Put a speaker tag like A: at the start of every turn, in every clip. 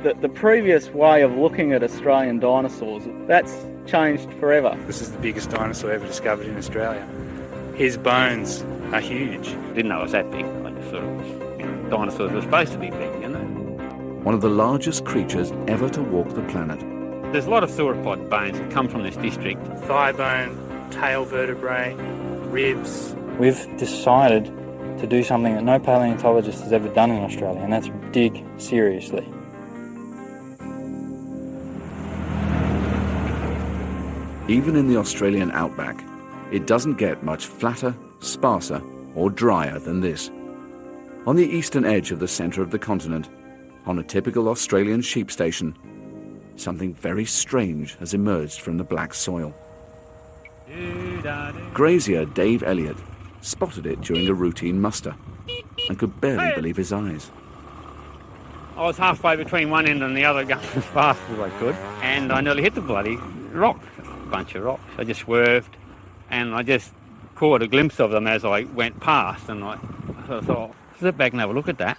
A: The previous way of looking at Australian dinosaurs, that's changed forever.
B: This is the biggest dinosaur ever discovered in Australia. His bones are huge.
C: Didn't know it was that big. I just sort of, dinosaurs were supposed to be big, you know.
D: One of the largest creatures ever to walk the planet.
C: There's a lot of sauropod bones that come from this district.
B: Thigh bone, tail vertebrae, ribs.
E: We've decided to do something that no paleontologist has ever done in Australia, and that's dig seriously.
D: Even in the Australian outback, it doesn't get much flatter, sparser, or drier than this. On the eastern edge of the centre of the continent, on a typical Australian sheep station, something very strange has emerged from the black soil. Grazier Dave Elliott spotted it during a routine muster and could barely believe his eyes.
C: I was halfway between one end and the other going as fast as I could, and I nearly hit the bloody rock, a bunch of rocks. I just swerved and I just caught a glimpse of them as I went past, and I sort of thought, sit back and have a look at that.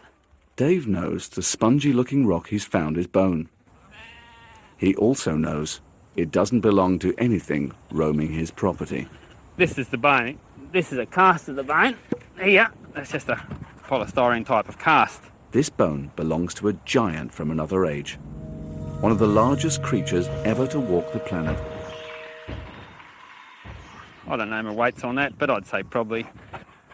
D: Dave knows the spongy-looking rock he's found is bone. He also knows it doesn't belong to anything roaming his property.
C: This is the bone. This is a cast of the bone. Here, that's just a polystyrene type of cast.
D: This bone belongs to a giant from another age, one of the largest creatures ever to walk the planet.
C: I don't know my weights on that, but I'd say probably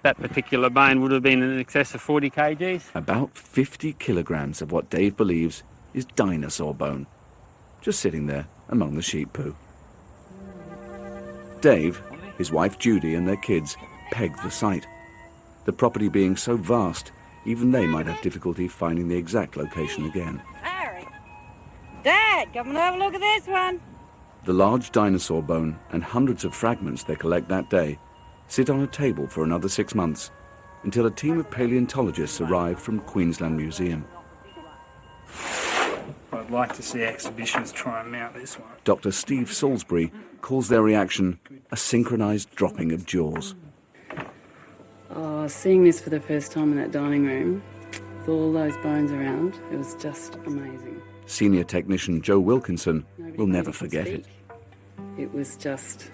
C: that particular bone would have been in excess of 40 kgs.
D: About 50 kilograms of what Dave believes is dinosaur bone, just sitting there among the sheep poo. Dave, his wife Judy and their kids pegged the site. The property being so vast, even they might have difficulty finding the exact location again.
F: Harry! Dad, come and have a look at this one!
D: The large dinosaur bone and hundreds of fragments they collect that day sit on a table for another 6 months until a team of paleontologists arrive from Queensland Museum.
B: I'd like to see exhibitions try and mount this one.
D: Dr. Steve Salisbury calls their reaction a synchronised dropping of jaws.
G: Oh, seeing this for the first time in that dining room, with all those bones around, it was just amazing.
D: Senior technician Joe Wilkinson will never forget it.
G: It was just...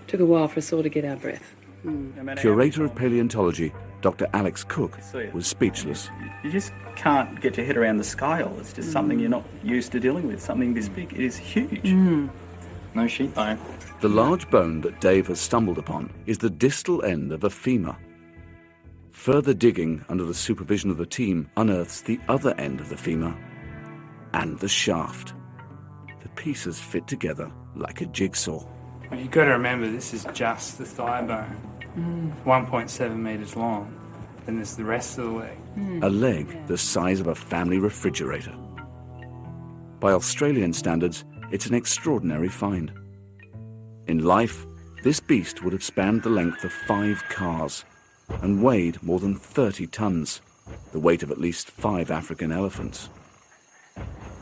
G: took a while for us all to get our breath.
D: Curator of paleontology, Dr. Alex Cook, was speechless.
A: You just can't get your head around the scale. It's just something you're not used to dealing with. Something this big is huge. No sheep bone.
D: The large bone that Dave has stumbled upon is the distal end of a femur. Further digging under the supervision of the team unearths the other end of the femur and the shaft. The pieces fit together like a jigsaw.
B: Well, you've got to remember, this is just the thigh bone. 1.7 metres long. Then there's the rest of the leg.
D: A leg the size of a family refrigerator. By Australian standards, it's an extraordinary find. In life, this beast would have spanned the length of 5 cars and weighed more than 30 tons, the weight of at least 5 African elephants.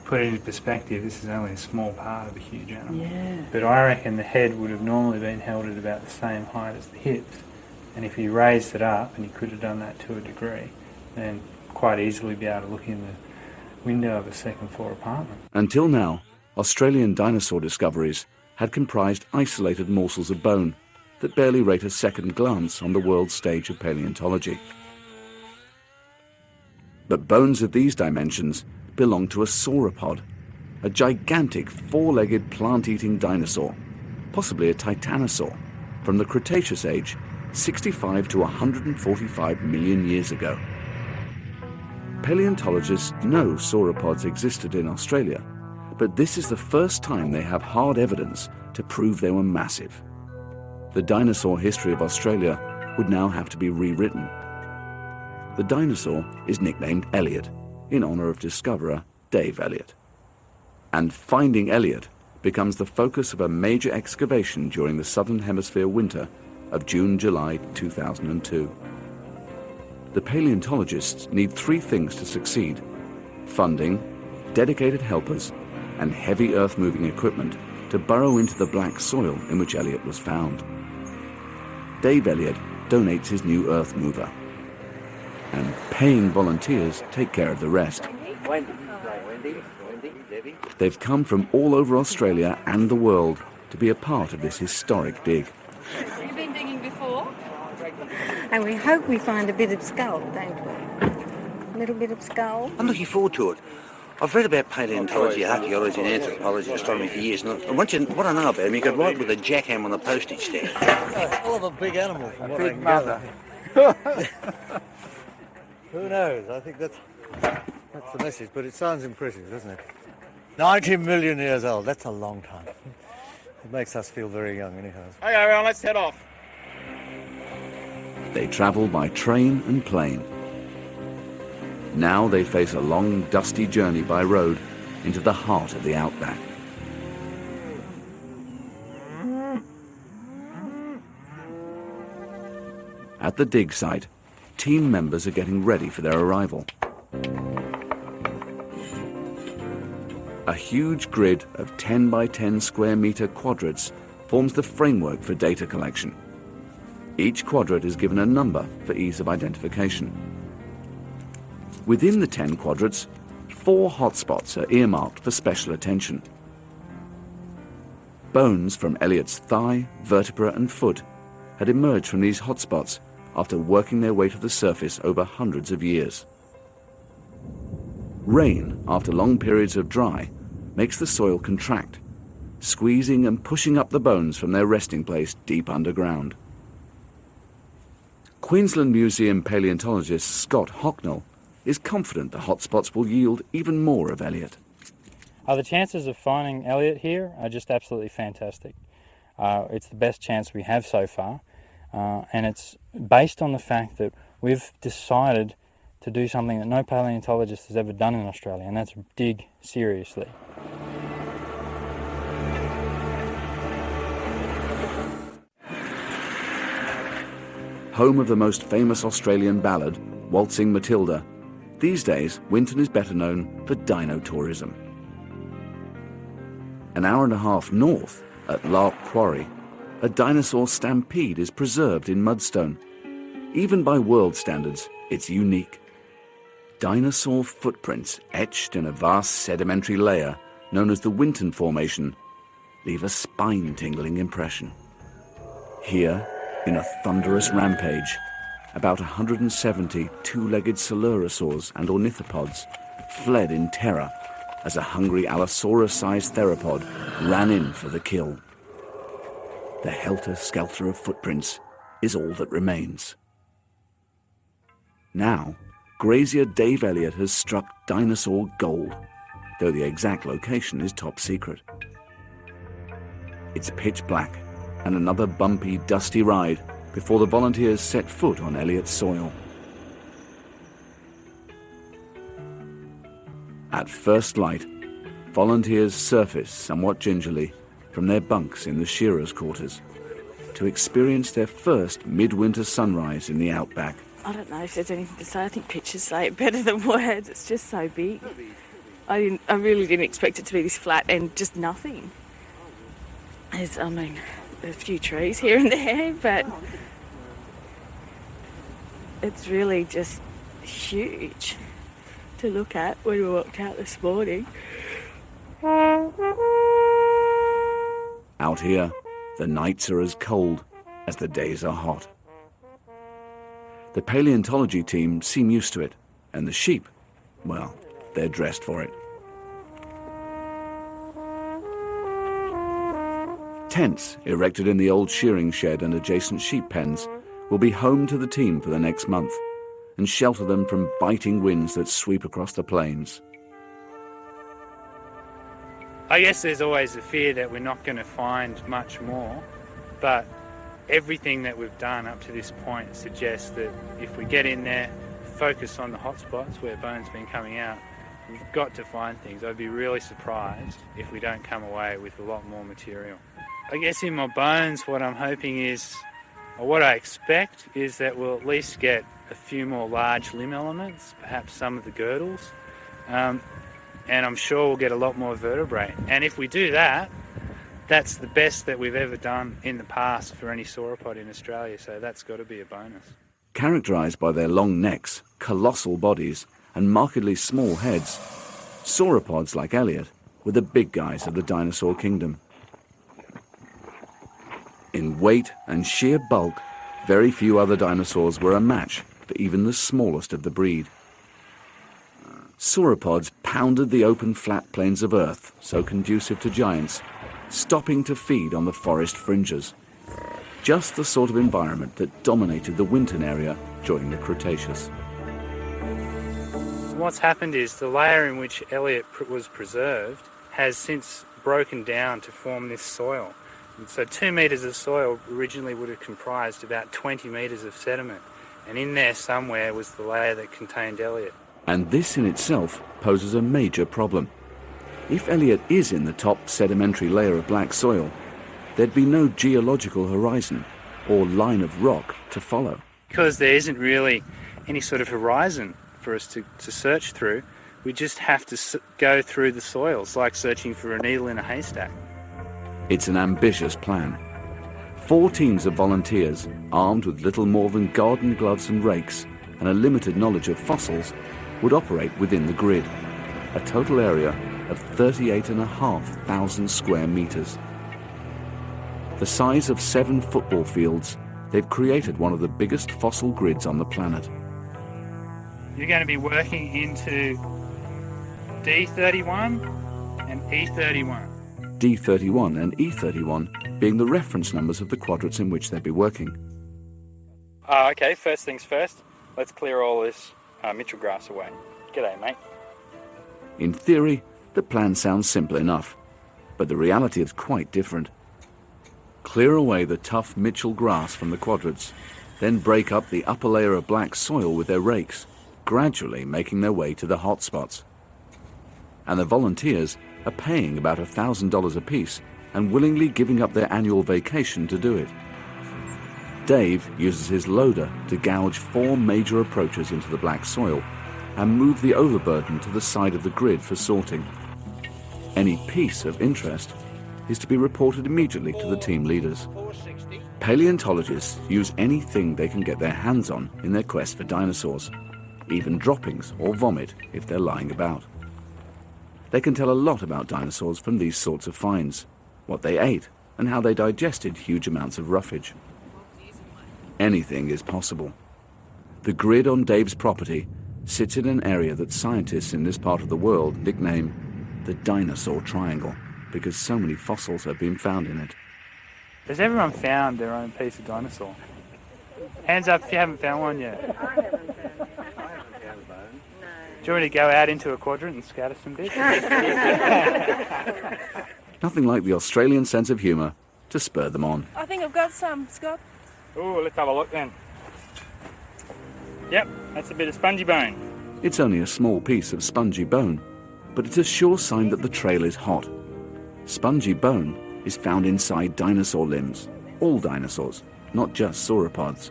B: Put it into perspective, this is only a small part of a huge animal.
G: Yeah.
B: But I reckon the head would have normally been held at about the same height as the hips. And if you raised it up, and you could have done that to a degree, then quite easily be able to look in the window of a second floor apartment.
D: Until now, Australian dinosaur discoveries had comprised isolated morsels of bone that barely rate a second glance on the world stage of paleontology. But bones of these dimensions belong to a sauropod, a gigantic 4-legged plant-eating dinosaur, possibly a titanosaur, from the Cretaceous age, 65 to 145 million years ago. Paleontologists know sauropods existed in Australia, but this is the first time they have hard evidence to prove they were massive. The dinosaur history of Australia would now have to be rewritten. The dinosaur is nicknamed Elliot, in honour of discoverer Dave Elliott. And finding Elliot becomes the focus of a major excavation during the Southern Hemisphere winter of June-July 2002. The paleontologists need 3 things to succeed: funding, dedicated helpers, and heavy earth-moving equipment to burrow into the black soil in which Elliot was found. Dave Elliott donates his new earth mover, and paying volunteers take care of the rest. They've come from all over Australia and the world to be a part of this historic dig.
F: Have you been digging before?
H: And we hope we find a bit of skull, don't we? A little bit of skull.
I: I'm looking forward to it. I've read about paleontology, archaeology and anthropology and astronomy for years, and what I know about them, you could write with a jackhammer on the postage stamp.
J: Hell of a big animal from what I can gather. Who knows? I think that's the message, but it sounds impressive, doesn't it? 90 million years old, that's a long time. It makes us feel very young anyhow.
C: Okay, everyone, let's head off.
D: They travel by train and plane. Now they face a long, dusty journey by road into the heart of the outback. At the dig site, team members are getting ready for their arrival. A huge grid of 10 by 10 square metre quadrats forms the framework for data collection. Each quadrat is given a number for ease of identification. Within the 10 quadrats, 4 hotspots are earmarked for special attention. Bones from Elliot's thigh, vertebra and foot had emerged from these hotspots after working their way to the surface over hundreds of years. Rain, after long periods of dry, makes the soil contract, squeezing and pushing up the bones from their resting place deep underground. Queensland Museum paleontologist Scott Hocknell is confident the hotspots will yield even more of Elliot.
E: The chances of finding Elliot here are just absolutely fantastic. It's the best chance we have so far, and it's based on the fact that we've decided to do something that no paleontologist has ever done in Australia, and that's dig seriously.
D: Home of the most famous Australian ballad, Waltzing Matilda, these days Winton is better known for dino tourism. An hour and a half north, at Lark Quarry, a dinosaur stampede is preserved in mudstone. Even by world standards, it's unique. Dinosaur footprints etched in a vast sedimentary layer known as the Winton Formation leave a spine-tingling impression. Here, in a thunderous rampage, about 170 two-legged sauropods and ornithopods fled in terror as a hungry Allosaurus-sized theropod ran in for the kill. The helter-skelter of footprints is all that remains. Now, grazier Dave Elliott has struck dinosaur gold, though the exact location is top secret. It's pitch black, and another bumpy, dusty ride before the volunteers set foot on Elliott's soil. At first light, volunteers surface somewhat gingerly from their bunks in the shearers' quarters to experience their first midwinter sunrise in the outback.
K: I don't know if there's anything to say. I think pictures say it better than words. It's just so big. I really didn't expect it to be this flat and just nothing. There's, a few trees here and there, but it's really just huge to look at when we walked out this morning.
D: Out here, the nights are as cold as the days are hot. The paleontology team seem used to it, and the sheep, well, they're dressed for it. Tents, erected in the old shearing shed and adjacent sheep pens, will be home to the team for the next month and shelter them from biting winds that sweep across the plains.
B: I guess there's always the fear that we're not going to find much more, but everything that we've done up to this point suggests that if we get in there, focus on the hot spots where bones been coming out, we've got to find things. I'd be really surprised if we don't come away with a lot more material. I guess in my bones what I'm hoping is, or what I expect, is that we'll at least get a few more large limb elements, perhaps some of the girdles, and I'm sure we'll get a lot more vertebrae. And if we do that, that's the best that we've ever done in the past for any sauropod in Australia, so that's got to be a bonus.
D: Characterised by their long necks, colossal bodies and markedly small heads, Sauropods, like Elliot, were the big guys of the dinosaur kingdom. In weight and sheer bulk, very few other dinosaurs were a match for even the smallest of the breed. Sauropods pounded the open flat plains of Earth, so conducive to giants, stopping to feed on the forest fringes. Just the sort of environment that dominated the Winton area during the Cretaceous.
B: What's happened is the layer in which Elliot was preserved has since broken down to form this soil. And so 2 metres of soil originally would have comprised about 20 metres of sediment. And in there somewhere was the layer that contained Elliot.
D: And this in itself poses a major problem. If Elliot is in the top sedimentary layer of black soil, there'd be no geological horizon or line of rock to follow.
B: Because there isn't really any sort of horizon for us to search through, we just have to go through the soil. It's like searching for a needle in a haystack.
D: It's an ambitious plan. 4 teams of volunteers, armed with little more than garden gloves and rakes and a limited knowledge of fossils, would operate within the grid, a total area of 38,500 square metres. The size of 7 football fields, they've created one of the biggest fossil grids on the planet.
B: You're going to be working into D31 and E31.
D: D31 and E31 being the reference numbers of the quadrants in which they'd be working.
E: Okay, first things first, let's clear all this Mitchell grass away. G'day, mate.
D: In theory, the plan sounds simple enough, but the reality is quite different. Clear away the tough Mitchell grass from the quadrants, then break up the upper layer of black soil with their rakes, gradually making their way to the hot spots. And the volunteers are paying about $1,000 apiece and willingly giving up their annual vacation to do it. Dave uses his loader to gouge 4 major approaches into the black soil and move the overburden to the side of the grid for sorting. Any piece of interest is to be reported immediately to the team leaders. Paleontologists use anything they can get their hands on in their quest for dinosaurs, even droppings or vomit if they're lying about. They can tell a lot about dinosaurs from these sorts of finds, what they ate and how they digested huge amounts of roughage. Anything is possible. The grid on Dave's property sits in an area that scientists in this part of the world nickname the Dinosaur Triangle, because so many fossils have been found in it.
B: Has everyone found their own piece of dinosaur? Hands up if you haven't found one yet.
F: I haven't found
B: a bone. Do you want me to go out into a quadrant and scatter some bits?
D: Nothing like the Australian sense of humour to spur them on.
K: I think I've got some, Scott.
E: Oh, let's have a look then. Yep, that's a bit of spongy bone.
D: It's only a small piece of spongy bone, but it's a sure sign that the trail is hot. Spongy bone is found inside dinosaur limbs, all dinosaurs, not just sauropods.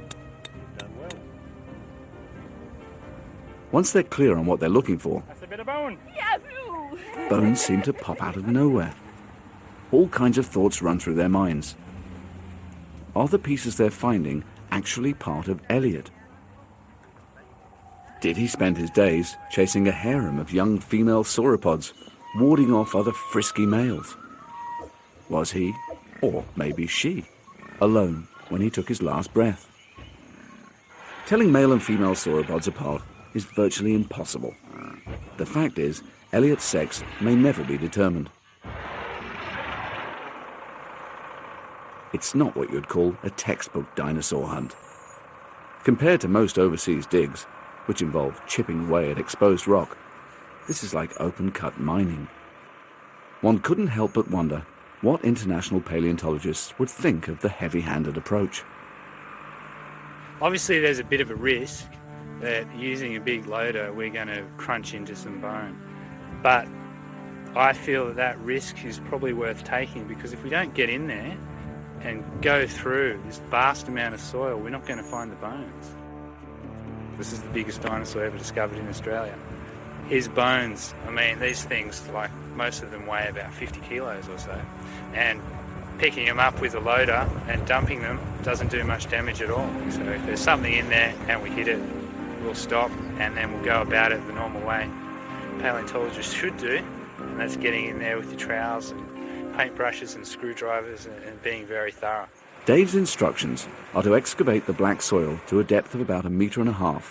D: Once they're clear on what they're looking for,
E: That's a bit of bone.
K: Yahoo!
D: bones seem to pop out of nowhere. All kinds of thoughts run through their minds. Are the pieces they're finding actually part of Elliot? Did he spend his days chasing a harem of young female sauropods, warding off other frisky males? Was he, or maybe she, alone when he took his last breath? Telling male and female sauropods apart is virtually impossible. The fact is, Elliot's sex may never be determined. It's not what you'd call a textbook dinosaur hunt. Compared to most overseas digs, which involve chipping away at exposed rock, this is like open-cut mining. One couldn't help but wonder what international paleontologists would think of the heavy-handed approach.
B: Obviously there's a bit of a risk that using a big loader we're going to crunch into some bone. But I feel that that risk is probably worth taking, because if we don't get in there and go through this vast amount of soil, we're not going to find the bones. This is the biggest dinosaur ever discovered in Australia. His bones, I mean, these things, like most of them weigh about 50 kilos or so, and picking them up with a loader and dumping them doesn't do much damage at all. So if there's something in there and we hit it, we'll stop and then we'll go about it the normal way. paleontologists should do, and that's getting in there with your trowels and paintbrushes and screwdrivers and being very thorough.
D: Dave's instructions are to excavate the black soil to a depth of about 1.5 meters.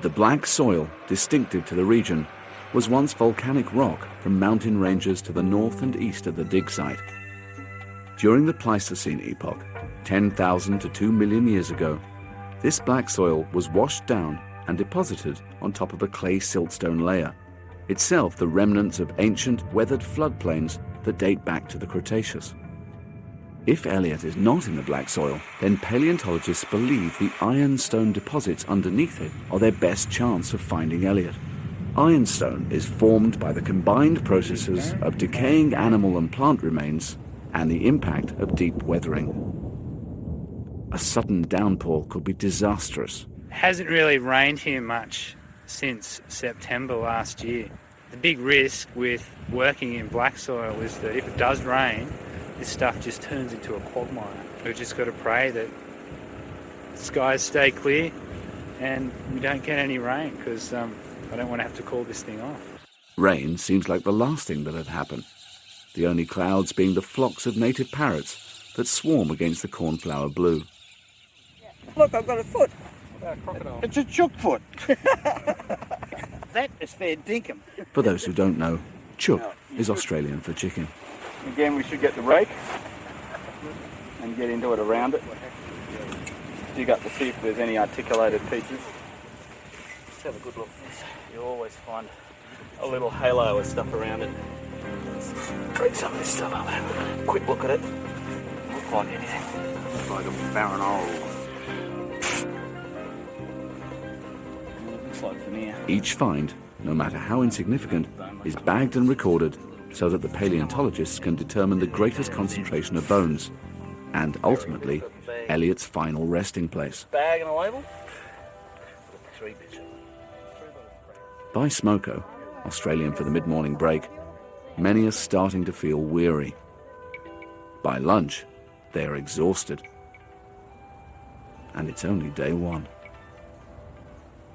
D: The black soil, distinctive to the region, was once volcanic rock from mountain ranges to the north and east of the dig site. During the Pleistocene epoch, 10,000 to 2 million years ago, this black soil was washed down and deposited on top of a clay siltstone layer, itself the remnants of ancient weathered floodplains that date back to the Cretaceous. If Elliot is not in the black soil, then paleontologists believe the ironstone deposits underneath it are their best chance of finding Elliot. Ironstone is formed by the combined processes of decaying animal and plant remains and the impact of deep weathering. A sudden downpour could be disastrous.
B: It hasn't really rained here much since September last year. The big risk with working in black soil is that if it does rain, this stuff just turns into a quagmire. We've just got to pray that the skies stay clear and we don't get any rain, because I don't want to have to call this thing off.
D: Rain seems like the last thing that'd happen, the only clouds being the flocks of native parrots that swarm against the cornflower blue.
F: Look, I've got a foot.
I: It's a chook foot. That is fair dinkum.
D: For those who don't know, chook is Australian for chicken.
A: Again, we should get the rake and get into it around it. Dig up to see if there's any articulated pieces. Let's have a good look. You always find a little halo of stuff around it. Let's treat some of this stuff up. Quick look at it. Doesn't look like anything. Looks like a barren hole. Looks like veneer.
D: Each find, no matter how insignificant, is bagged and recorded so that the paleontologists can determine the greatest concentration of bones and, ultimately, Elliot's final resting place.
I: Bag and a label?
D: By smoko, Australian for the mid-morning break, many are starting to feel weary. By lunch, they are exhausted. And it's only day one.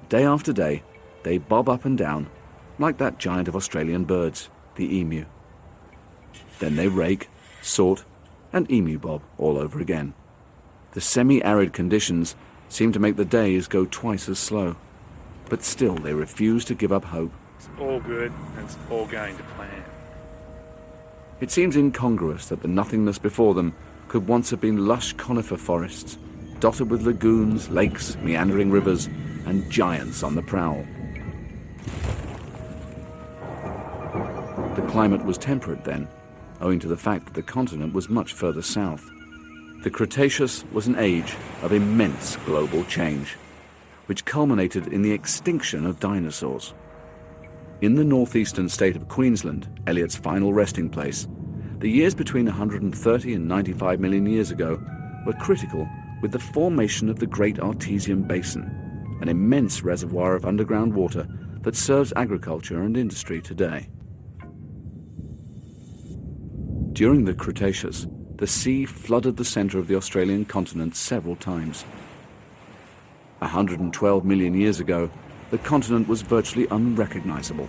D: Day after day, they bob up and down, like that giant of Australian birds, the emu. Then they rake, sort, and emu bob all over again. The semi-arid conditions seem to make the days go twice as slow, but still they refuse to give up hope.
B: It's all good and it's all going to plan.
D: It seems incongruous that the nothingness before them could once have been lush conifer forests, dotted with lagoons, lakes, meandering rivers, and giants on the prowl. The climate was temperate then, owing to the fact that the continent was much further south. The Cretaceous was an age of immense global change, which culminated in the extinction of dinosaurs. In the northeastern state of Queensland, Elliott's final resting place, the years between 130 and 95 million years ago were critical with the formation of the Great Artesian Basin, an immense reservoir of underground water that serves agriculture and industry today. During the Cretaceous, the sea flooded the centre of the Australian continent several times. 112 million years ago, the continent was virtually unrecognisable.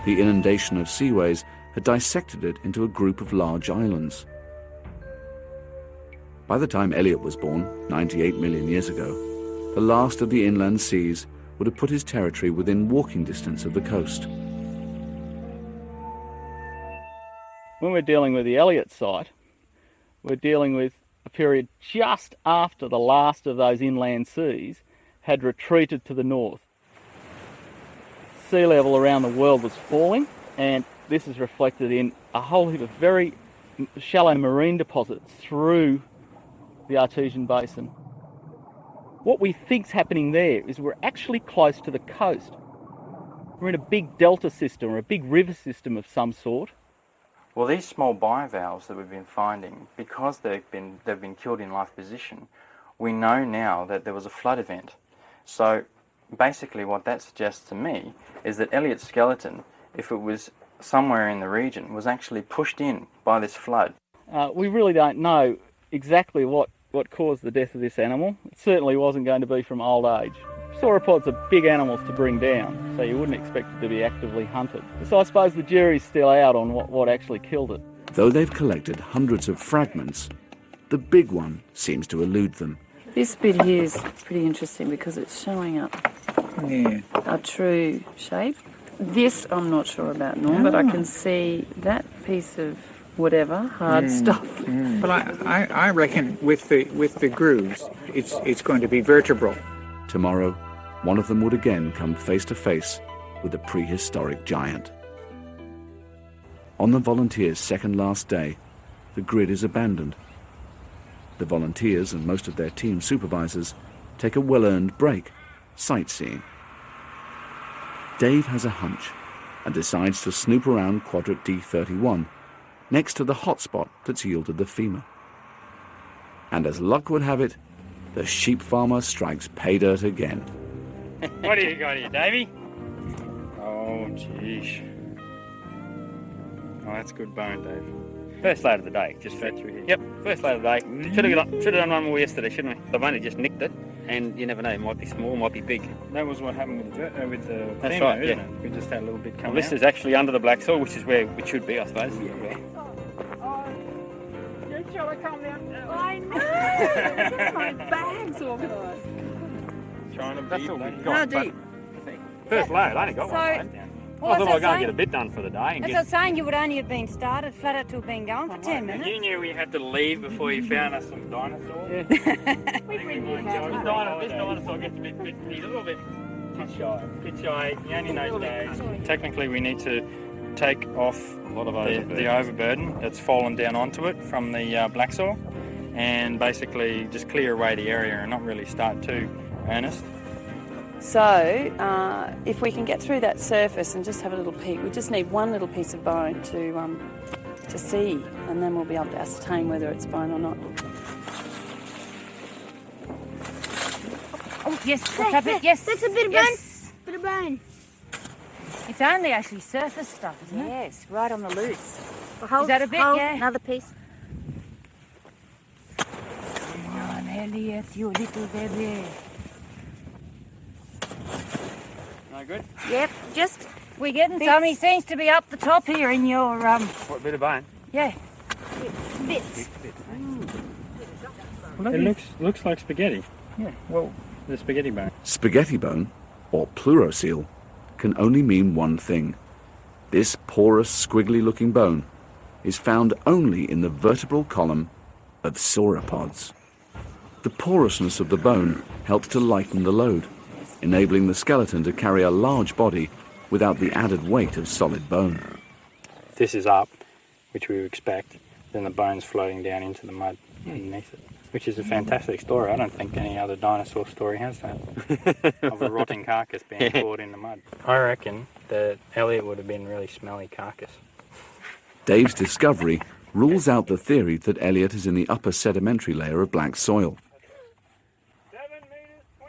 D: The inundation of seaways had dissected it into a group of large islands. By the time Elliot was born, 98 million years ago, the last of the inland seas would have put his territory within walking distance of the coast.
A: When we're dealing with the Elliot site, we're dealing with a period just after the last of those inland seas had retreated to the north. Sea level around the world was falling, and this is reflected in a whole heap of very shallow marine deposits through the Artesian Basin. What we think's happening there is we're actually close to the coast. We're in a big delta system or a big river system of some sort.
E: Well, these small bivalves that we've been finding, because they've been killed in life position, we know now that there was a flood event. So basically what that suggests to me is that Elliot's skeleton, if it was somewhere in the region, was actually pushed in by this flood.
A: We really don't know exactly what caused the death of this animal. It certainly wasn't going to be from old age. sauropods are big animals to bring down, so you wouldn't expect it to be actively hunted. So I suppose the jury's still out on what actually killed it.
D: Though they've collected hundreds of fragments, the big one seems to elude them.
G: This bit here is pretty interesting because it's showing up a true shape. This I'm not sure about, Norm, but I can see that piece of whatever, hard stuff.
L: Well, I reckon with the grooves, it's going to be vertebral.
D: Tomorrow, one of them would again come face to face with a prehistoric giant. On the volunteers' second last day, the grid is abandoned. The volunteers and most of their team supervisors take a well-earned break, sightseeing. Dave has a hunch and decides to snoop around quadrant D31, next to the hotspot that's yielded the femur. And as luck would have it, the sheep farmer strikes pay dirt again.
E: What do you got here, Davey? Oh, jeez. Oh, that's good bone, Dave.
C: First load of the day, just fed through here. Yep, first load of the day. Should have done one more yesterday, shouldn't we? They've only just nicked it, and you never know, it might be small, might be big.
B: That was what happened with the
C: That's
B: femur,
C: right,
B: isn't
C: yeah.
B: it? We just had a little bit come
C: Well, this
B: out.
C: is actually under the black soil, which is where it should be, I suppose. Yeah.
K: You're trying to come down. I know. My bag's organised.
B: Trying to
C: That's
B: be
C: all
B: bloody-
C: we've got.
K: How deep?
C: First load, I only got
H: So-
C: one load down.
H: Well,
C: I thought I was
H: that's
C: going to
H: what
C: get a bit done for the day. And
H: That's
C: get...
H: what saying you would only have been started, flat out to have been going for 10 minutes.
B: You knew we had to leave before you found us some dinosaurs.
C: This dinosaur gets a bit, he's a little bit
B: shy. You only know days. Technically, we need to take off the overburden that's fallen down onto it from the black soil, and basically just clear away the area and not really start too earnest.
G: So, if we can get through that surface and just have a little peek, we just need one little piece of bone to see, and then we'll be able to ascertain whether it's bone or not.
H: Oh, yes, what's up? Yes.
F: That's a bit of
H: yes.
F: bone. Bit of bone.
H: It's only actually surface stuff, isn't it?
F: Yes, right on the loose.
H: Is that a bit? Yeah.
F: Another piece.
H: Come on, Elliot, you little baby.
C: No good?
F: Yep, just
H: We're getting
F: bits.
H: some. He seems to be up the top here in your,
C: What bit of bone?
H: yeah.
F: bits.
B: It looks like spaghetti. Yeah, well, the spaghetti bone.
D: Spaghetti bone, or pleurocoel, can only mean one thing. This porous, squiggly-looking bone is found only in the vertebral column of sauropods. The porousness of the bone helps to lighten the load, enabling the skeleton to carry a large body without the added weight of solid bone.
B: This is up, which we would expect, then the bone's floating down into the mud underneath it, which is a fantastic story. I don't think any other dinosaur story has that, of a rotting carcass being caught in the mud. I reckon that Elliot would have been a really smelly carcass.
D: Dave's discovery rules out the theory that Elliot is in the upper sedimentary layer of black soil.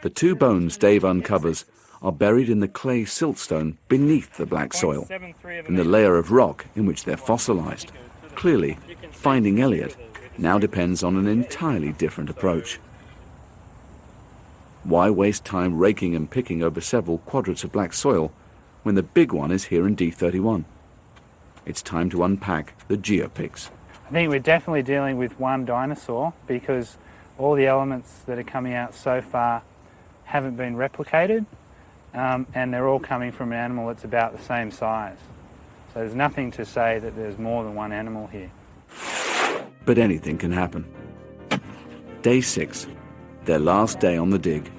D: The two bones Dave uncovers are buried in the clay siltstone beneath the black soil, in the layer of rock in which they're fossilized. Clearly, finding Elliot now depends on an entirely different approach. Why waste time raking and picking over several quadrants of black soil when the big one is here in D31? It's time to unpack the geopics.
B: I think we're definitely dealing with one dinosaur because all the elements that are coming out so far haven't been replicated, and they're all coming from an animal that's about the same size. So there's nothing to say that there's more than one animal here.
D: But anything can happen. Day 6, their last day on the dig.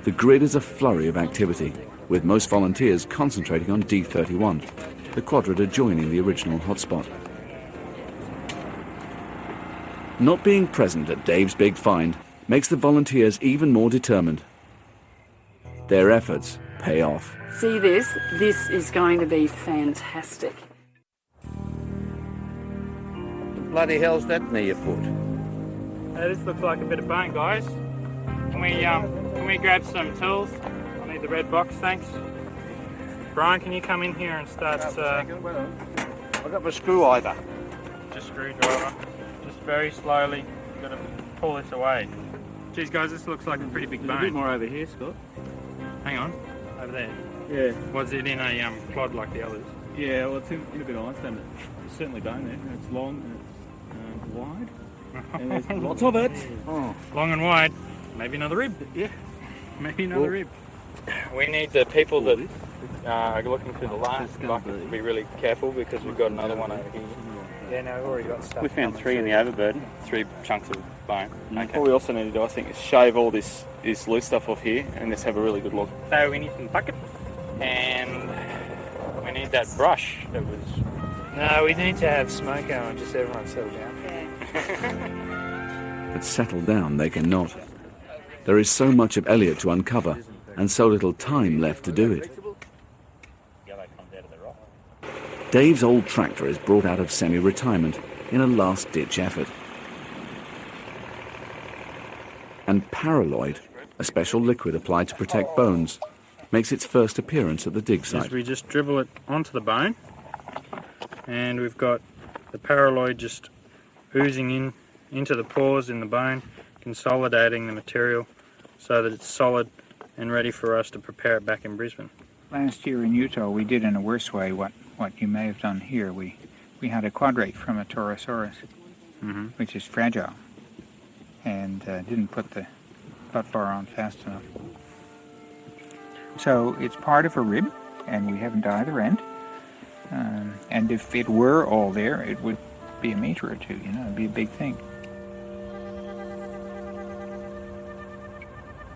D: The grid is a flurry of activity, with most volunteers concentrating on D31, the quadrant adjoining the original hotspot. Not being present at Dave's big find makes the volunteers even more determined. Their efforts pay off.
G: See this? This is going to be fantastic.
I: Bloody hell's that near your foot?
B: This looks like a bit of bone, guys. Can we grab some tools? I need the red box, thanks. Brian, can you come in here and start...
I: I've got my screwdriver.
B: Just screwdriver. Just very slowly, got to pull this away.
E: Geez, guys, this looks like a pretty big
A: There's
E: bone.
A: a bit more over here, Scott.
E: Hang on, over there.
A: Yeah.
E: Was it in a clod like the others?
A: Yeah, well, it's in a bit of limestone. There's certainly bone there, and it's long and it's wide, and there's lots of it.
E: Oh. Long and wide. Maybe another rib.
A: Yeah.
E: Maybe another rib. We need the people that are looking through the last bucket to be really careful because we've got another one over here. Yeah, no, we've already got stuff.
A: We found 3 in the overburden.
E: 3 chunks of bone. Okay.
A: What we also need to do, I think, is shave all this loose stuff off here and just have a really good look.
E: So we need some buckets and we need that brush that was... No, we need to have smoke and just everyone settle down.
D: But settle down they cannot. There is so much of Elliot to uncover and so little time left to do it. Dave's old tractor is brought out of semi-retirement in a last-ditch effort. And paraloid, a special liquid applied to protect bones, makes its first appearance at the dig site.
E: We just dribble it onto the bone and we've got the paraloid just oozing into the pores in the bone, consolidating the material so that it's solid and ready for us to prepare it back in Brisbane.
L: Last year in Utah, we did in a worse way what you may have done here. We had a quadrate from a Torosaurus, which is fragile, and didn't put the butt bar on fast enough. So it's part of a rib, and we haven't either end. And if it were all there, it would be a meter or 2, you know, it'd be a big thing.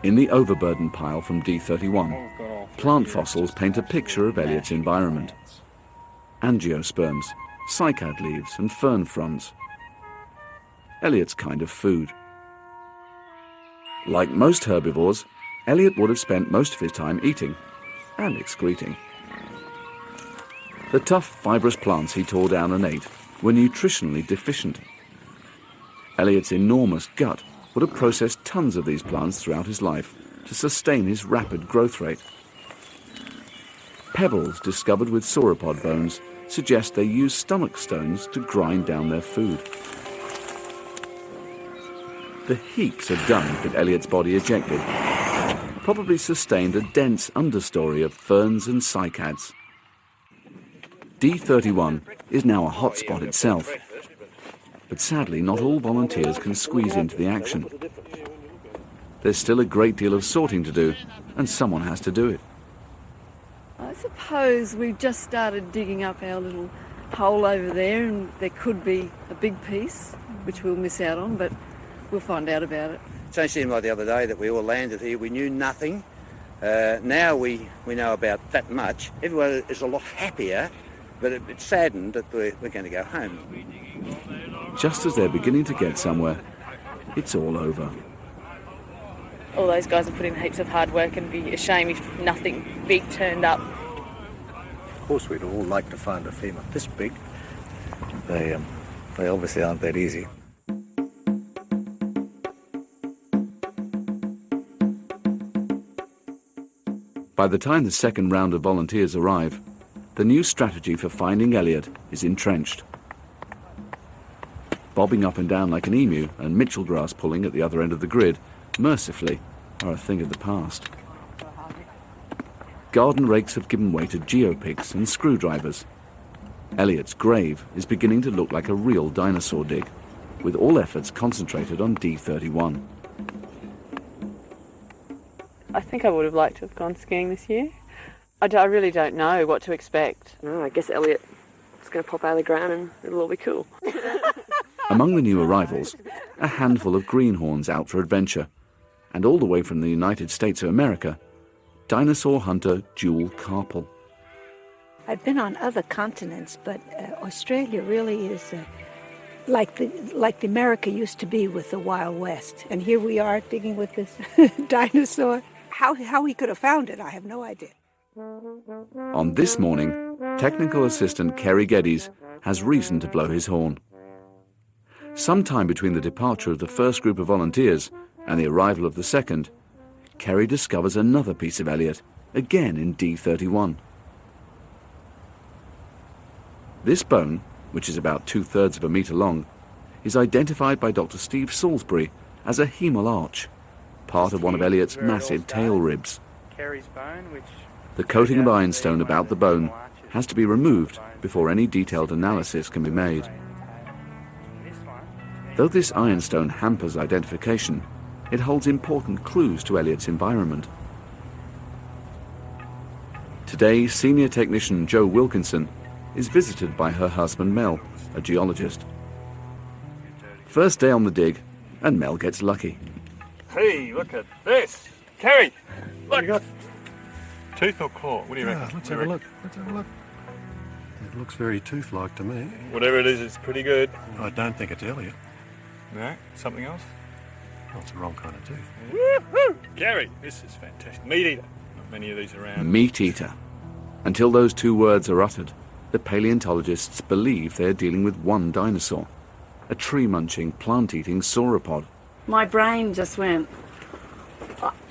D: In the overburden pile from D31, plant fossils paint a picture of Elliot's environment. Angiosperms, cycad leaves and fern fronds. Elliot's kind of food. Like most herbivores, Elliot would have spent most of his time eating and excreting. The tough, fibrous plants he tore down and ate were nutritionally deficient. Elliot's enormous gut would have processed tons of these plants throughout his life to sustain his rapid growth rate. Pebbles discovered with sauropod bones suggest they use stomach stones to grind down their food. The heaps of dung that Elliot's body ejected probably sustained a dense understory of ferns and cycads. D31 is now a hotspot itself, but sadly not all volunteers can squeeze into the action. There's still a great deal of sorting to do, and someone has to do it.
G: I suppose we've just started digging up our little hole over there, and there could be a big piece, which we'll miss out on, but we'll find out about it.
I: It only seemed like the other day that we all landed here, we knew nothing. Now we know about that much. Everyone is a lot happier, but it's saddened that we're going to go home.
D: Just as they're beginning to get somewhere, it's all over.
K: All those guys have put in heaps of hard work and it'd be a shame if nothing big turned up.
J: Of course we'd all like to find a femur this big. They obviously aren't that easy.
D: By the time the second round of volunteers arrive, the new strategy for finding Elliot is entrenched. Bobbing up and down like an emu and Mitchell grass pulling at the other end of the grid, mercifully, are a thing of the past. Garden rakes have given way to geopicks and screwdrivers. Elliot's grave is beginning to look like a real dinosaur dig, with all efforts concentrated on D31.
K: I think I would have liked to have gone skiing this year. I really don't know what to expect.
M: No, I guess Elliot is going to pop out of the ground and it'll all be cool.
D: Among the new arrivals, a handful of greenhorns out for adventure, and all the way from the United States of America, dinosaur hunter Jewel Carpel.
N: I've been on other continents, but Australia really is like the America used to be with the Wild West. And here we are digging with this dinosaur. How he could have found it, I have no idea.
D: On this morning, technical assistant Kerry Geddes has reason to blow his horn. Sometime between the departure of the first group of volunteers and the arrival of the second, Kerry discovers another piece of Elliot, again in D31. This bone, which is about 2/3 of a metre long, is identified by Dr. Steve Salisbury as a hemal arch, part of one of Elliot's massive tail ribs.
B: Kerry's bone, which
D: The coating of ironstone about the bone has to be removed before any detailed analysis can be made. Though this ironstone hampers identification, it holds important clues to Elliot's environment. Today, senior technician Jo Wilkinson is visited by her husband Mel, a geologist. First day on the dig, and Mel gets lucky.
O: Hey, look at this! Kerry! Look! You got tooth or claw? What do you reckon?
P: Let's have a look. It looks very tooth-like to me.
O: Whatever it is, it's pretty good.
P: I don't think it's Elliot.
O: No? Something else?
P: Well, it's the wrong kind of tooth.
O: Woo-hoo! Kerry, this is fantastic. Meat eater. Not many of these around.
D: Meat eater. Until those two words are uttered, the paleontologists believe they are dealing with one dinosaur, a tree-munching, plant-eating sauropod.
G: My brain just went,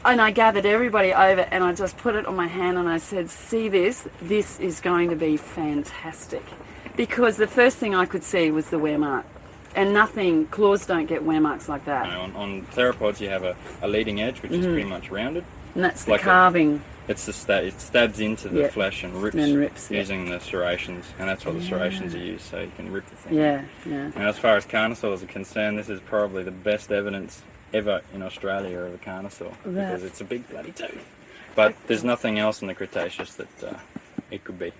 G: and I gathered everybody over and I just put it on my hand and I said, see this is going to be fantastic. Because the first thing I could see was the wear mark. And nothing, claws don't get wear marks like that.
Q: On theropods you have a leading edge which is pretty much rounded.
G: And that's the
Q: like
G: carving.
Q: It stabs into the flesh and rips using the serrations, and that's what the serrations are used, so you can rip the thing.
G: Yeah.
Q: And as far as carnosaurs are concerned, this is probably the best evidence ever in Australia of a carnosaur, because it's a big bloody tooth. But there's nothing else in the Cretaceous that it could be,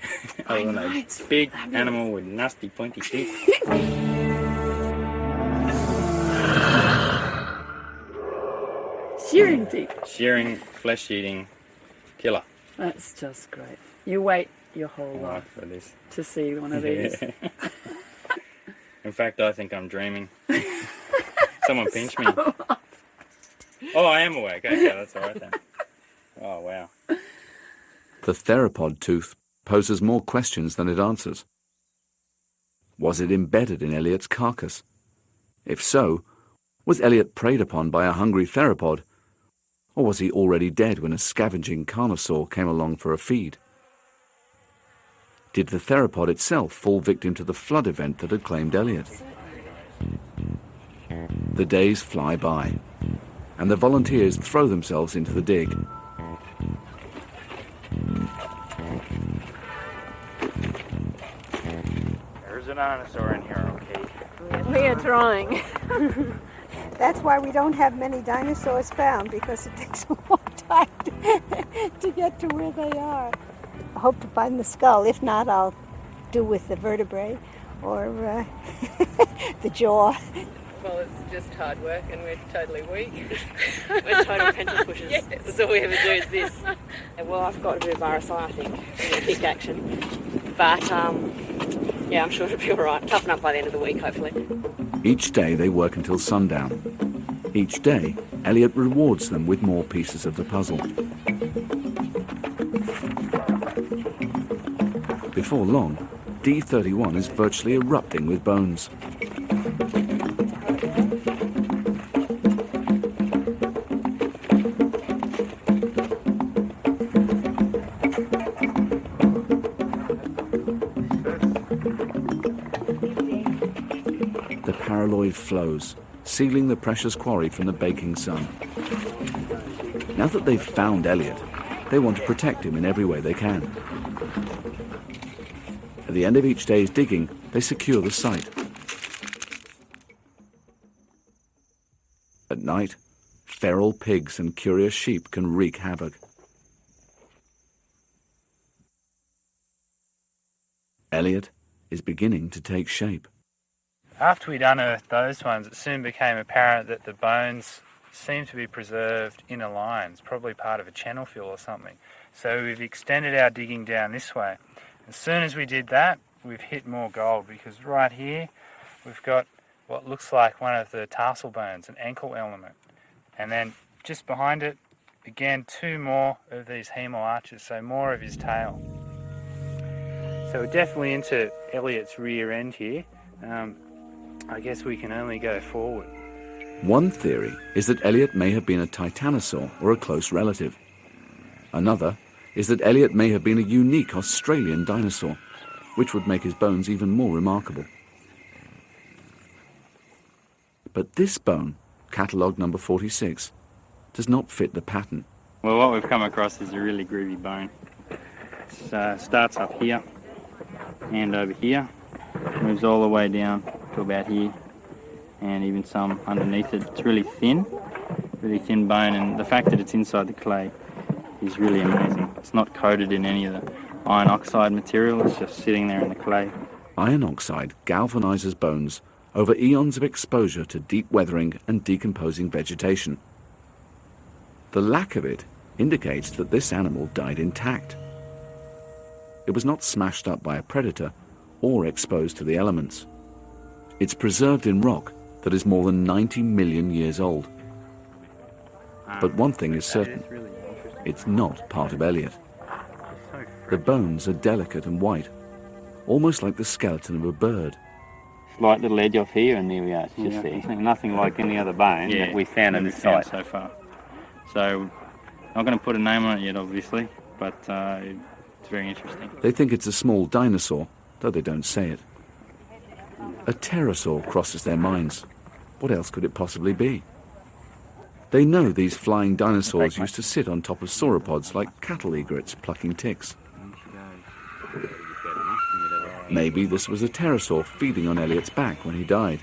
Q: other than a big animal with nasty pointy teeth.
G: Shearing teeth.
Q: Shearing, flesh-eating killer.
G: That's just great. You wait your whole life
Q: for this
G: to see one of these.
Q: In fact, I think I'm dreaming. Someone pinch me. Oh, I am awake. Okay, that's all right then. Oh, wow.
D: The theropod tooth poses more questions than it answers. Was it embedded in Elliot's carcass? If so, was Elliot preyed upon by a hungry theropod? Or was he already dead when a scavenging carnosaur came along for a feed? Did the theropod itself fall victim to the flood event that had claimed Elliot? The days fly by, and the volunteers throw themselves into the dig.
B: There's a dinosaur in here, okay?
N: We are trying. That's why we don't have many dinosaurs found, because it takes a long time to get to where they are. I hope to find the skull. If not, I'll do with the vertebrae or the jaw.
K: Well, it's just hard work and we're totally weak. We're total pencil pushers. Yes. That's all we ever do is this. Well, I've got a bit of RSI, I think, in kick action. But, yeah, I'm sure it'll be all right. Toughen up by the end of the week, hopefully.
D: Each day they work until sundown. Each day, Elliot rewards them with more pieces of the puzzle. Before long, D31 is virtually erupting with bones. The paraloid flows, sealing the precious quarry from the baking sun. Now that they've found Elliot, they want to protect him in every way they can. At the end of each day's digging, they secure the site. At night, feral pigs and curious sheep can wreak havoc. Elliot is beginning to take shape.
B: After we'd unearthed those ones, it soon became apparent that the bones seem to be preserved in a lines, probably part of a channel fill or something. So we've extended our digging down this way. As soon as we did that, we've hit more gold, because right here we've got what looks like one of the tarsal bones, an ankle element. And then just behind it, again, two more of these hemal arches, so more of his tail. So we're definitely into Elliot's rear end here. I guess we can only go forward.
D: One theory is that Elliot may have been a titanosaur or a close relative. Another is that Elliot may have been a unique Australian dinosaur, which would make his bones even more remarkable. But this bone, catalogue number 46, does not fit the pattern.
Q: Well, what we've come across is a really groovy bone. It starts up here and over here, moves all the way down to about here, and even some underneath it. It's really thin bone, and the fact that it's inside the clay is really amazing. It's not coated in any of the iron oxide material, it's just sitting there in the clay.
D: Iron oxide galvanizes bones over eons of exposure to deep weathering and decomposing vegetation. The lack of it indicates that this animal died intact. It was not smashed up by a predator or exposed to the elements. It's preserved in rock that is more than 90 million years old. But one thing is certain, it's not part of Elliot. The bones are delicate and white, almost like the skeleton of a bird.
C: Slight little edge off here, and there we are. It's just there. Nothing like any other bone that we found in this site
Q: so far. So, I'm not going to put a name on it yet, obviously, but it's very interesting.
D: They think it's a small dinosaur, though they don't say it. A pterosaur crosses their minds. What else could it possibly be? They know these flying dinosaurs used to sit on top of sauropods like cattle egrets plucking ticks. Maybe this was a pterosaur feeding on Elliot's back when he died.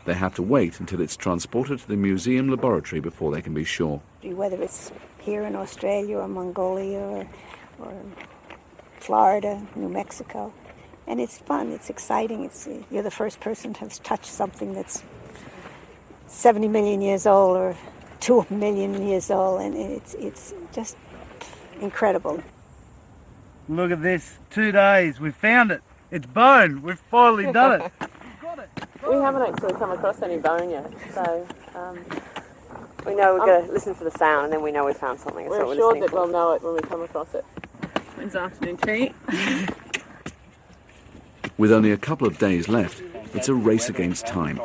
D: They have to wait until it's transported to the museum laboratory before they can be sure.
N: Whether it's here in Australia or Mongolia or Florida, New Mexico. And it's fun, it's exciting. You're the first person to have touched something that's 70 million years old or 2 million years old, and it's just incredible.
R: Look at this, 2 days, we found it. It's bone, we've finally done it.
M: We haven't actually come across any bone yet, so we know we're going to listen for the sound, and then we know we found something. We're assured that we'll know it when we come across it.
K: When's afternoon tea?
D: With only a couple of days left, it's a race against time.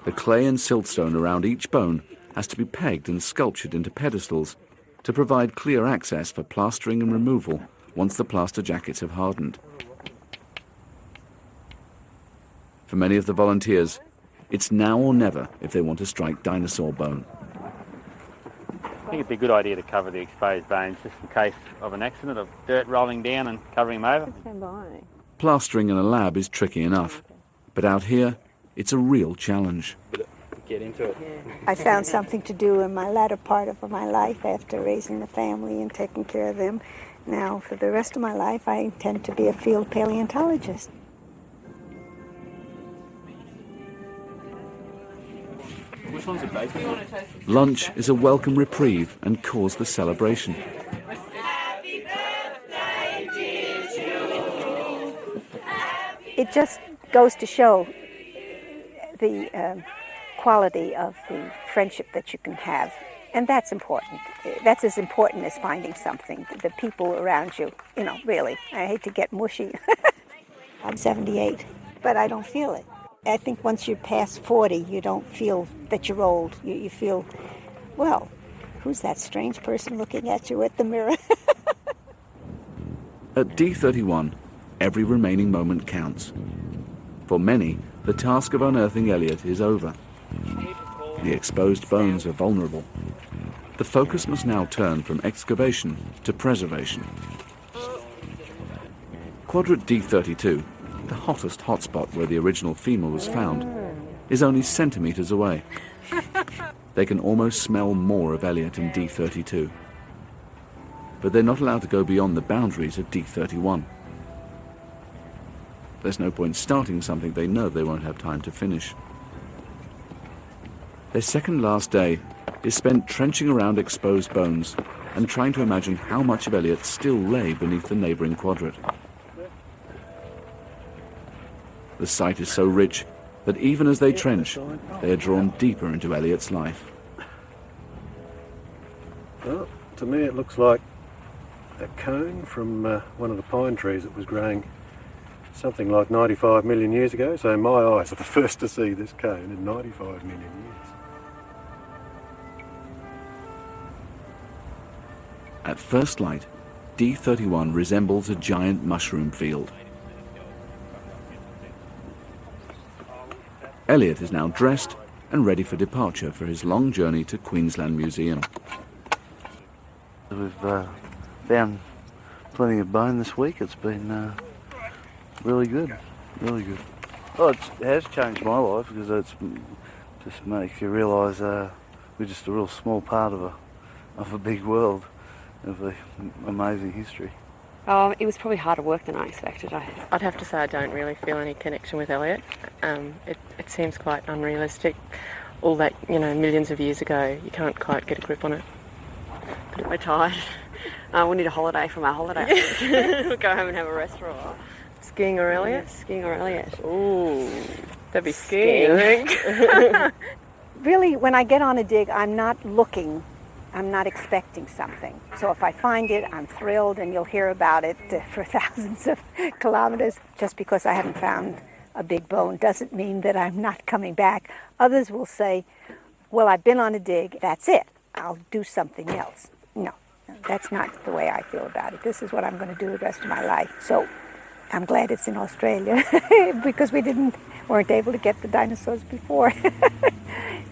D: The clay and siltstone around each bone has to be pegged and sculptured into pedestals to provide clear access for plastering and removal once the plaster jackets have hardened. For many of the volunteers, it's now or never if they want to strike dinosaur bone.
C: I think it'd be a good idea to cover the exposed bones just in case of an accident of dirt rolling down and covering them over.
D: Plastering in a lab is tricky enough, but out here, it's a real challenge.
Q: Get into it.
N: I found something to do in my latter part of my life after raising the family and taking care of them. Now, for the rest of my life, I intend to be a field paleontologist.
Q: Which one's it based on?
D: Lunch is a welcome reprieve and cause for celebration.
N: It just goes to show the quality of the friendship that you can have. And that's important. That's as important as finding something, the people around you. You know, really, I hate to get mushy. I'm 78, but I don't feel it. I think once you're past 40, you don't feel that you're old. You feel, well, who's that strange person looking at you at the mirror?
D: At D31, every remaining moment counts. For many, the task of unearthing Elliot is over. The exposed bones are vulnerable. The focus must now turn from excavation to preservation. Quadrant D32, the hottest hotspot where the original femur was found, is only centimetres away. They can almost smell more of Elliot in D32. But they're not allowed to go beyond the boundaries of D31. There's no point starting something they know they won't have time to finish. Their second last day is spent trenching around exposed bones and trying to imagine how much of Elliot still lay beneath the neighbouring quadrant. The site is so rich that even as they trench, they are drawn deeper into Elliot's life.
P: Well, to me it looks like a cone from one of the pine trees that was growing something like 95 million years ago, so my eyes are the first to see this cone in 95 million years.
D: At first light, D31 resembles a giant mushroom field. Elliot is now dressed and ready for departure for his long journey to Queensland Museum.
S: We've found plenty of bone this week. It's been really good, really good. Well, it has changed my life because it's just makes you realise we're just a real small part of a big world of amazing history.
M: It was probably harder work than I expected. I'd have to say I don't really feel any connection with Elliot. It seems quite unrealistic. All that, millions of years ago, you can't quite get a grip on it. But we're tired. We need a holiday from our holiday. We'll go home and have a rest for a while. Skiing or Elliot? Skiing or Elliot? Ooh, that'd be skiing, I think.
N: Really, when I get on a dig, I'm not looking. I'm not expecting something. So if I find it, I'm thrilled, and you'll hear about it for thousands of kilometers. Just because I haven't found a big bone doesn't mean that I'm not coming back. Others will say, well, I've been on a dig, that's it. I'll do something else. No, that's not the way I feel about it. This is what I'm going to do the rest of my life. So I'm glad it's in Australia because we weren't able to get the dinosaurs before.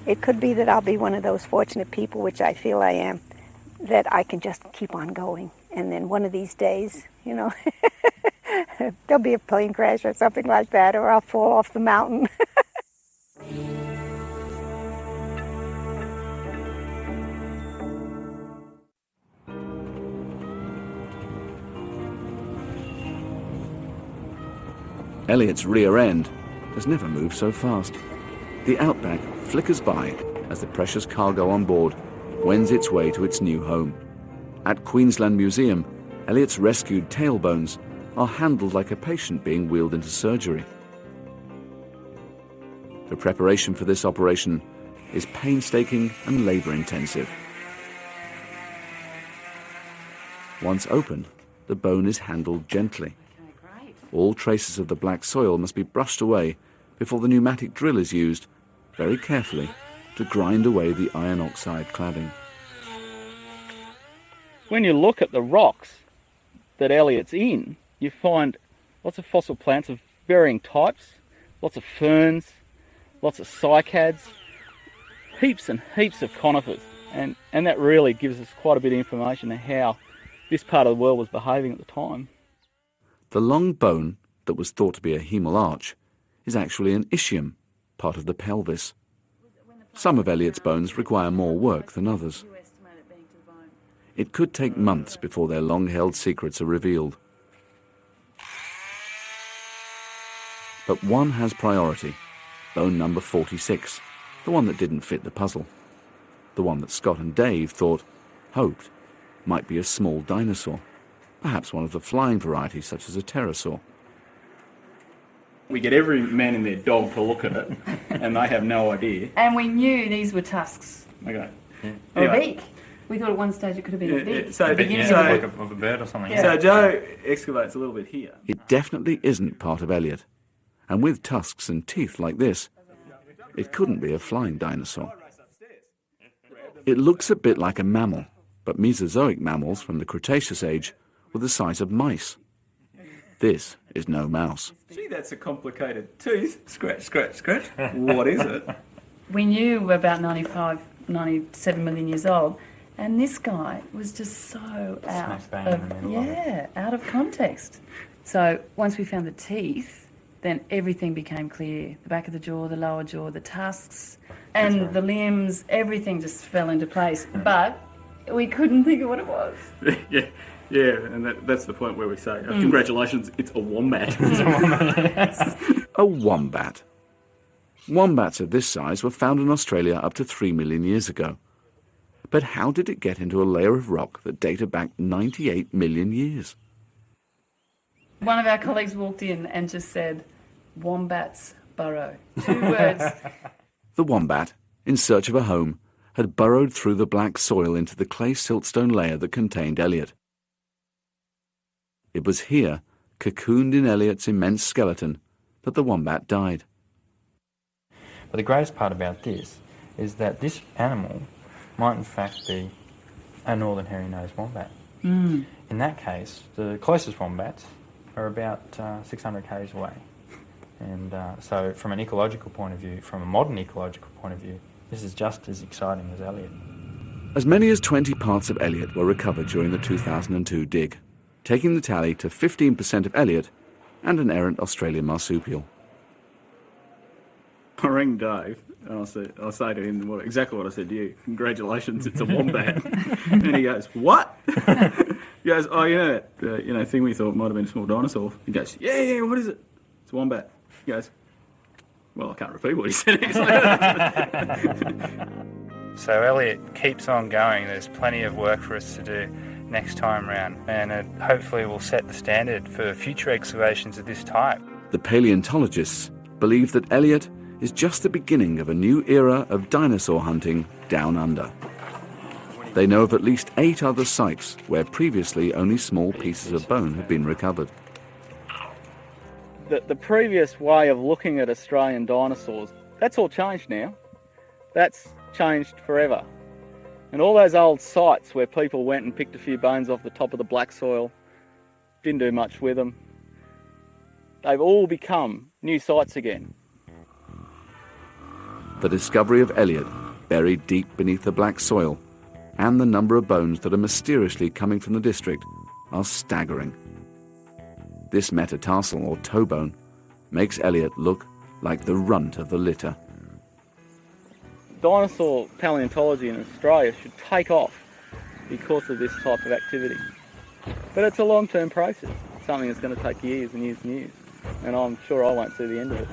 N: It could be that I'll be one of those fortunate people, which I feel I am, that I can just keep on going. And then one of these days, there'll be a plane crash or something like that, or I'll fall off the mountain.
D: Elliot's rear end has never moved so fast. The outback flickers by as the precious cargo on board wends its way to its new home. At Queensland Museum, Elliot's rescued tailbones are handled like a patient being wheeled into surgery. The preparation for this operation is painstaking and labour-intensive. Once open, the bone is handled gently. All traces of the black soil must be brushed away before the pneumatic drill is used, very carefully, to grind away the iron oxide cladding.
A: When you look at the rocks that Elliot's in, you find lots of fossil plants of varying types, lots of ferns, lots of cycads, heaps and heaps of conifers, and that really gives us quite a bit of information on how this part of the world was behaving at the time.
D: The long bone that was thought to be a hemal arch is actually an ischium, part of the pelvis. Some of Elliot's bones require more work than others. It could take months before their long-held secrets are revealed. But one has priority, bone number 46, the one that didn't fit the puzzle. The one that Scott and Dave hoped, might be a small dinosaur, perhaps one of the flying varieties such as a pterosaur.
A: We get every man and their dog to look at it, and they have no idea.
G: And we knew these were tusks.
A: Okay.
G: Or a beak. We thought at one stage it could have been a beak.
A: So,
L: like of a bird or something.
A: So Joe excavates a little bit here.
D: It definitely isn't part of Elliot. And with tusks and teeth like this, it couldn't be a flying dinosaur. It looks a bit like a mammal, but Mesozoic mammals from the Cretaceous age were the size of mice. This is no mouse.
A: Gee, that's a complicated tooth. Scratch, scratch, scratch. What is it?
G: We knew we're about 97 million years old, and this guy was just so out of context. So once we found the teeth, then everything became clear. The back of the jaw, the lower jaw, the tusks, and the limbs, everything just fell into place. But we couldn't think of what it was.
A: Yeah, and that's the point where we say, congratulations, it's a wombat.
D: A wombat. Wombats of this size were found in Australia up to 3 million years ago. But how did it get into a layer of rock that dated back 98 million years?
G: One of our colleagues walked in and just said, wombats burrow. 2 words.
D: The wombat, in search of a home, had burrowed through the black soil into the clay siltstone layer that contained Elliot. It was here, cocooned in Elliot's immense skeleton, that the wombat died.
E: But the greatest part about this is that this animal might in fact be a northern hairy-nosed wombat.
G: Mm.
E: In that case, the closest wombats are about 600 k's away. And so from an ecological point of view, from a modern ecological point of view, this is just as exciting as Elliot.
D: As many as 20 parts of Elliot were recovered during the 2002 dig, taking the tally to 15% of Elliot and an errant Australian marsupial.
A: I rang Dave and I'll say to him exactly what I said to you. Congratulations, it's a wombat. And he goes, what? He goes, oh, that thing we thought might have been a small dinosaur. He goes, yeah, what is it? It's a wombat. He goes, well, I can't repeat what he said.
B: So Elliot keeps on going. There's plenty of work for us to do next time round, and it hopefully will set the standard for future excavations of this type.
D: The paleontologists believe that Elliot is just the beginning of a new era of dinosaur hunting down under. They know of at least 8 other sites where previously only small pieces of bone have been recovered.
A: The previous way of looking at Australian dinosaurs, that's all changed now. That's changed forever. And all those old sites where people went and picked a few bones off the top of the black soil, didn't do much with them, they've all become new sites again.
D: The discovery of Elliot, buried deep beneath the black soil, and the number of bones that are mysteriously coming from the district are staggering. This metatarsal, or toe bone, makes Elliot look like the runt of the litter.
A: Dinosaur paleontology in Australia should take off because of this type of activity. But it's a long-term process. It's something that's going to take years and years and years. And I'm sure I won't see the end of it.